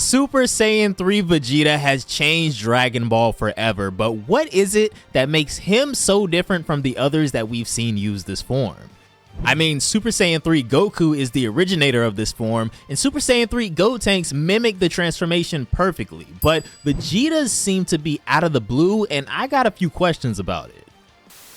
Super Saiyan 3 Vegeta has changed Dragon Ball forever, but what is it that makes him so different from the others that we've seen use this form? I mean, Super Saiyan 3 Goku is the originator of this form, and Super Saiyan 3 Gotenks mimic the transformation perfectly, but Vegeta's seem to be out of the blue, and I got a few questions about it.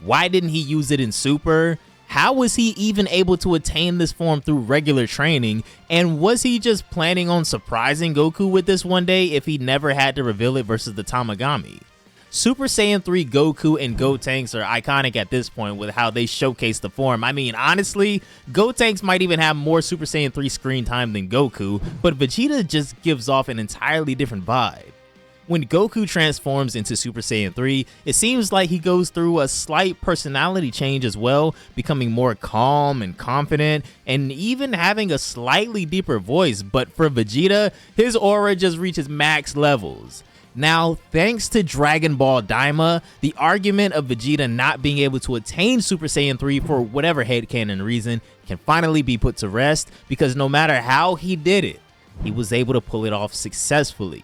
Why didn't he use it in Super? How was he even able to attain this form through regular training, and was he just planning on surprising Goku with this one day if he never had to reveal it versus the Tamagami? Super Saiyan 3 Goku and Gotenks are iconic at this point with how they showcase the form. I mean, honestly, Gotenks might even have more Super Saiyan 3 screen time than Goku, but Vegeta just gives off an entirely different vibe. When Goku transforms into Super Saiyan 3, it seems like he goes through a slight personality change as well, becoming more calm and confident, and even having a slightly deeper voice, but for Vegeta, his aura just reaches max levels. Now, thanks to Dragon Ball Daima, the argument of Vegeta not being able to attain Super Saiyan 3 for whatever headcanon reason can finally be put to rest, because no matter how he did it, he was able to pull it off successfully.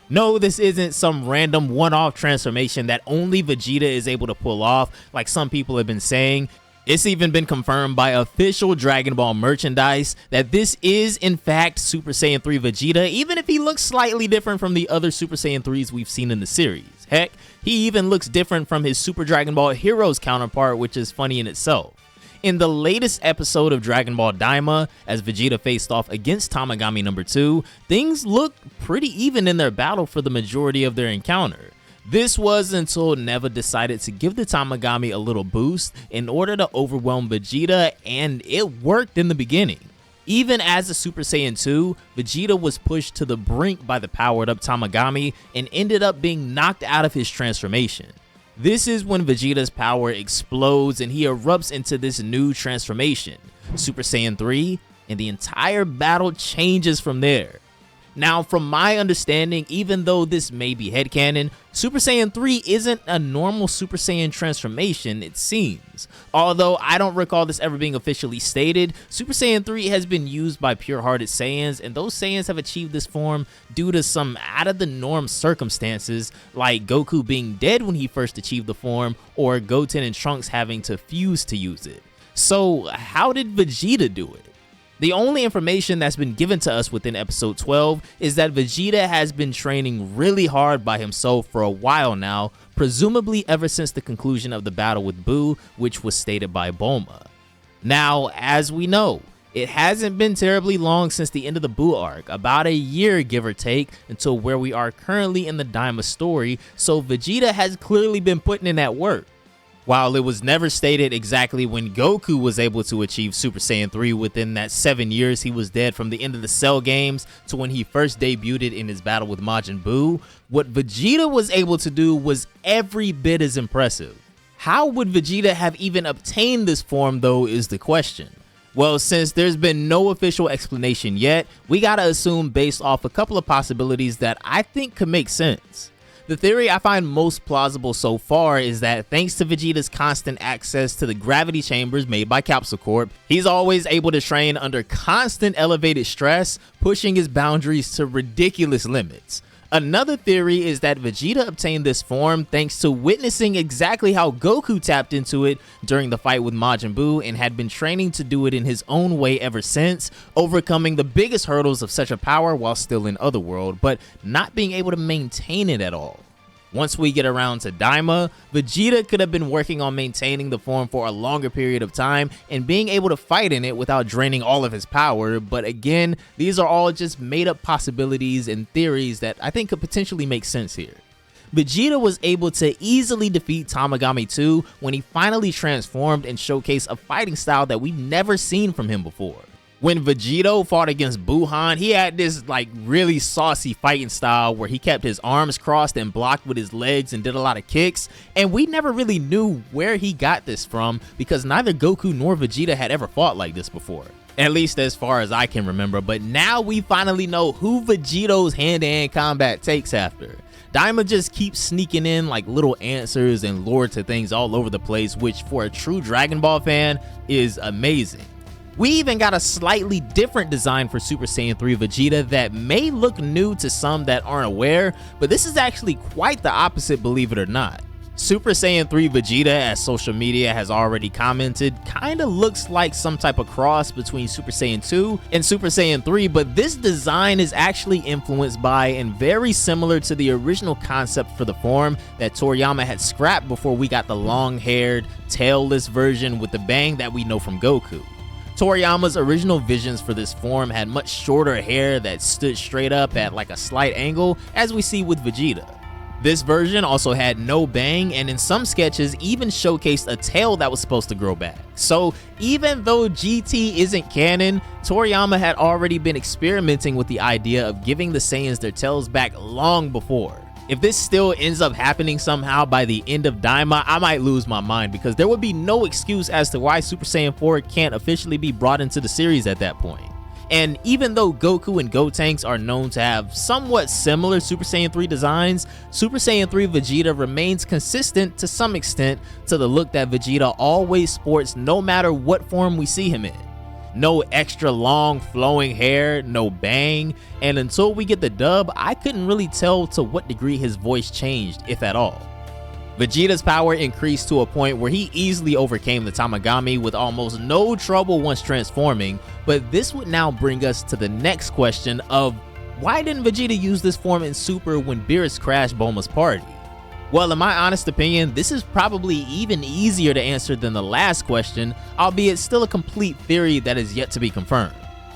No, this isn't some random one-off transformation that only Vegeta is able to pull off, like some people have been saying. It's even been confirmed by official Dragon Ball merchandise that this is in fact Super Saiyan 3 Vegeta, even if he looks slightly different from the other Super Saiyan 3s we've seen in the series. Heck, he even looks different from his Super Dragon Ball Heroes counterpart, which is funny in itself. In the latest episode of Dragon Ball Daima, as Vegeta faced off against Tamagami number 2, things looked pretty even in their battle for the majority of their encounter. This was until Neva decided to give the Tamagami a little boost in order to overwhelm Vegeta, and it worked in the beginning. Even as a Super Saiyan 2, Vegeta was pushed to the brink by the powered up Tamagami and ended up being knocked out of his transformation. This is when Vegeta's power explodes and he erupts into this new transformation, Super Saiyan 3, and the entire battle changes from there. Now, from my understanding, even though this may be headcanon, Super Saiyan 3 isn't a normal Super Saiyan transformation, it seems. Although I don't recall this ever being officially stated, Super Saiyan 3 has been used by pure-hearted Saiyans, and those Saiyans have achieved this form due to some out-of-the-norm circumstances, like Goku being dead when he first achieved the form, or Goten and Trunks having to fuse to use it. So, how did Vegeta do it? The only information that's been given to us within episode 12 is that Vegeta has been training really hard by himself for a while now, presumably ever since the conclusion of the battle with Buu, which was stated by Bulma. Now, as we know, it hasn't been terribly long since the end of the Buu arc, about a year give or take, until where we are currently in the Daima story, so Vegeta has clearly been putting in that work. While it was never stated exactly when Goku was able to achieve Super Saiyan 3 within that 7 years he was dead from the end of the Cell games to when he first debuted in his battle with Majin Buu, what Vegeta was able to do was every bit as impressive. How would Vegeta have even obtained this form though is the question. Well, since there's been no official explanation yet, we gotta assume based off a couple of possibilities that I think could make sense. The theory I find most plausible so far is that thanks to Vegeta's constant access to the gravity chambers made by Capsule Corp, he's always able to train under constant elevated stress, pushing his boundaries to ridiculous limits. Another theory is that Vegeta obtained this form thanks to witnessing exactly how Goku tapped into it during the fight with Majin Buu and had been training to do it in his own way ever since, overcoming the biggest hurdles of such a power while still in Otherworld, but not being able to maintain it at all. Once we get around to Daima, Vegeta could have been working on maintaining the form for a longer period of time and being able to fight in it without draining all of his power, but again, these are all just made up possibilities and theories that I think could potentially make sense here. Vegeta was able to easily defeat Tamagami 2 when he finally transformed and showcased a fighting style that we've never seen from him before. When Vegito fought against Buhan, he had this like really saucy fighting style where he kept his arms crossed and blocked with his legs and did a lot of kicks, and we never really knew where he got this from because neither Goku nor Vegeta had ever fought like this before. At least as far as I can remember, but now we finally know who Vegito's hand-to-hand combat takes after. Daima just keeps sneaking in like little answers and lore to things all over the place, which for a true Dragon Ball fan is amazing. We even got a slightly different design for Super Saiyan 3 Vegeta that may look new to some that aren't aware, but this is actually quite the opposite, believe it or not. Super Saiyan 3 Vegeta, as social media has already commented, kinda looks like some type of cross between Super Saiyan 2 and Super Saiyan 3, but this design is actually influenced by and very similar to the original concept for the form that Toriyama had scrapped before we got the long-haired, tailless version with the bang that we know from Goku. Toriyama's original visions for this form had much shorter hair that stood straight up at like a slight angle, as we see with Vegeta. This version also had no bang, and in some sketches even showcased a tail that was supposed to grow back. So even though GT isn't canon, Toriyama had already been experimenting with the idea of giving the Saiyans their tails back long before. If this still ends up happening somehow by the end of Daima, I might lose my mind, because there would be no excuse as to why Super Saiyan 4 can't officially be brought into the series at that point. And even though Goku and Gotenks are known to have somewhat similar Super Saiyan 3 designs, Super Saiyan 3 Vegeta remains consistent to some extent to the look that Vegeta always sports no matter what form we see him in. No extra long flowing hair, no bang, and until we get the dub, I couldn't really tell to what degree his voice changed, if at all. Vegeta's power increased to a point where he easily overcame the Tamagami with almost no trouble once transforming, but this would now bring us to the next question of why didn't Vegeta use this form in Super when Beerus crashed Bulma's party? Well, in my honest opinion, this is probably even easier to answer than the last question, albeit still a complete theory that is yet to be confirmed.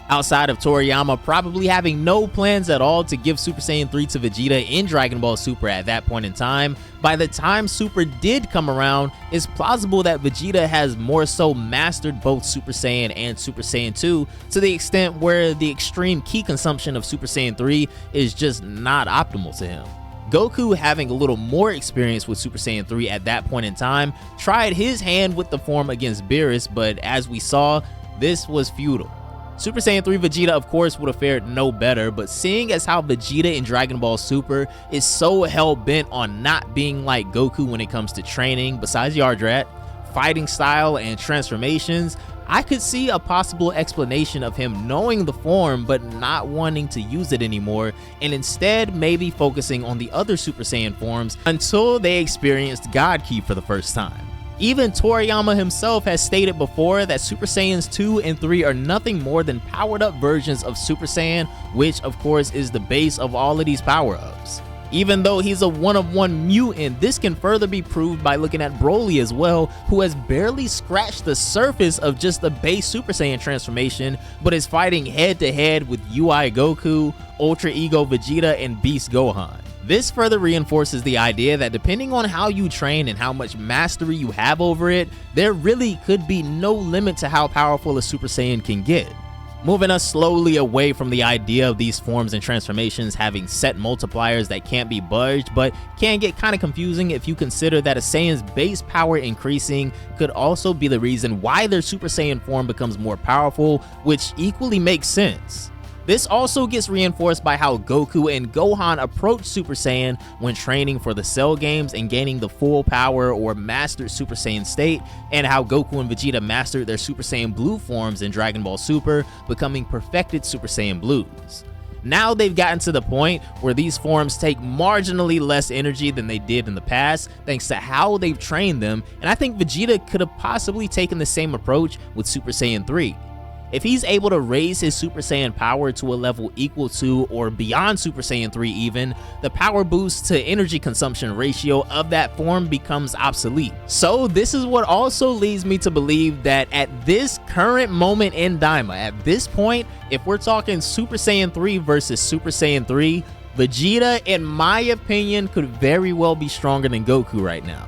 Outside of Toriyama probably having no plans at all to give Super Saiyan 3 to Vegeta in Dragon Ball Super at that point in time, by the time Super did come around, it's plausible that Vegeta has more so mastered both Super Saiyan and Super Saiyan 2 to the extent where the extreme ki consumption of Super Saiyan 3 is just not optimal to him. Goku, having a little more experience with Super Saiyan 3 at that point in time, tried his hand with the form against Beerus, but as we saw, this was futile. Super Saiyan 3 Vegeta of course would have fared no better, but seeing as how Vegeta in Dragon Ball Super is so hell-bent on not being like Goku when it comes to training, besides Yardrat, fighting style, and transformations, I could see a possible explanation of him knowing the form but not wanting to use it anymore, and instead maybe focusing on the other Super Saiyan forms until they experienced God Ki for the first time. Even Toriyama himself has stated before that Super Saiyans 2 and 3 are nothing more than powered up versions of Super Saiyan, which of course is the base of all of these power-ups. Even though he's a one-of-one mutant, this can further be proved by looking at Broly as well, who has barely scratched the surface of just the base Super Saiyan transformation, but is fighting head-to-head with UI Goku, Ultra Ego Vegeta, and Beast Gohan. This further reinforces the idea that depending on how you train and how much mastery you have over it, there really could be no limit to how powerful a Super Saiyan can get. Moving us slowly away from the idea of these forms and transformations having set multipliers that can't be budged, but can get kind of confusing if you consider that a Saiyan's base power increasing could also be the reason why their Super Saiyan form becomes more powerful, which equally makes sense. This also gets reinforced by how Goku and Gohan approach Super Saiyan when training for the Cell games and gaining the full power or mastered Super Saiyan state, and how Goku and Vegeta mastered their Super Saiyan Blue forms in Dragon Ball Super, becoming perfected Super Saiyan Blues. Now they've gotten to the point where these forms take marginally less energy than they did in the past thanks to how they've trained them, and I think Vegeta could have possibly taken the same approach with Super Saiyan 3. If he's able to raise his Super Saiyan power to a level equal to or beyond Super Saiyan 3 even, the power boost to energy consumption ratio of that form becomes obsolete. So this is what also leads me to believe that at this current moment in Daima, at this point, if we're talking Super Saiyan 3 versus Super Saiyan 3, Vegeta, in my opinion, could very well be stronger than Goku right now.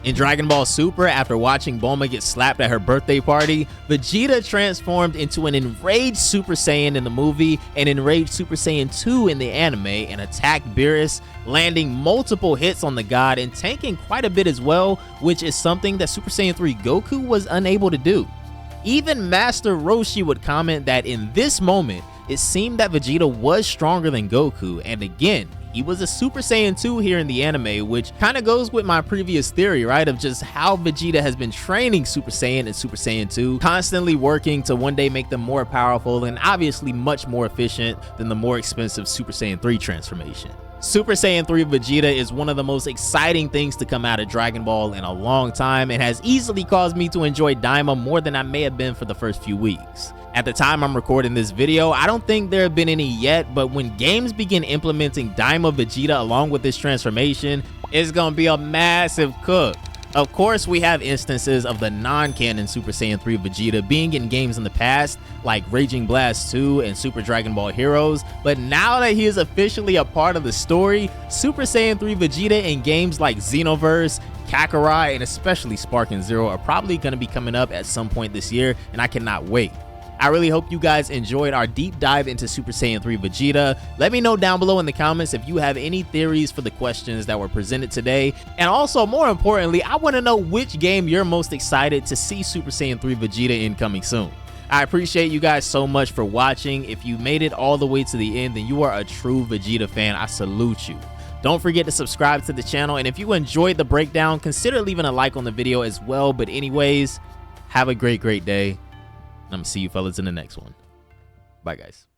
In Dragon Ball Super, after watching Bulma get slapped at her birthday party, Vegeta transformed into an enraged Super Saiyan in the movie and enraged Super Saiyan 2 in the anime and attacked Beerus, landing multiple hits on the god and tanking quite a bit as well, which is something that Super Saiyan 3 Goku was unable to do. Even Master Roshi would comment that in this moment, it seemed that Vegeta was stronger than Goku, and again, he was a Super Saiyan 2 here in the anime, which kind of goes with my previous theory, right, of just how Vegeta has been training Super Saiyan and Super Saiyan 2, constantly working to one day make them more powerful and obviously much more efficient than the more expensive Super Saiyan 3 transformation. Super Saiyan 3 Vegeta is one of the most exciting things to come out of Dragon Ball in a long time and has easily caused me to enjoy Daima more than I may have been for the first few weeks. At the time I'm recording this video, I don't think there have been any yet, but when games begin implementing Daima Vegeta along with this transformation, it's gonna be a massive cook. Of course, we have instances of the non-canon Super Saiyan 3 Vegeta being in games in the past, like Raging Blast 2 and Super Dragon Ball Heroes, but now that he is officially a part of the story, Super Saiyan 3 Vegeta in games like Xenoverse, Kakarot, and especially Sparking Zero are probably going to be coming up at some point this year, and I cannot wait. I really hope you guys enjoyed our deep dive into Super Saiyan 3 Vegeta. Let me know down below in the comments if you have any theories for the questions that were presented today. And also, more importantly, I want to know which game you're most excited to see Super Saiyan 3 Vegeta in coming soon. I appreciate you guys so much for watching. If you made it all the way to the end, then you are a true Vegeta fan. I salute you. Don't forget to subscribe to the channel. And if you enjoyed the breakdown, consider leaving a like on the video as well. But anyways, have a great day. I'm gonna see you fellas in the next one. Bye, guys.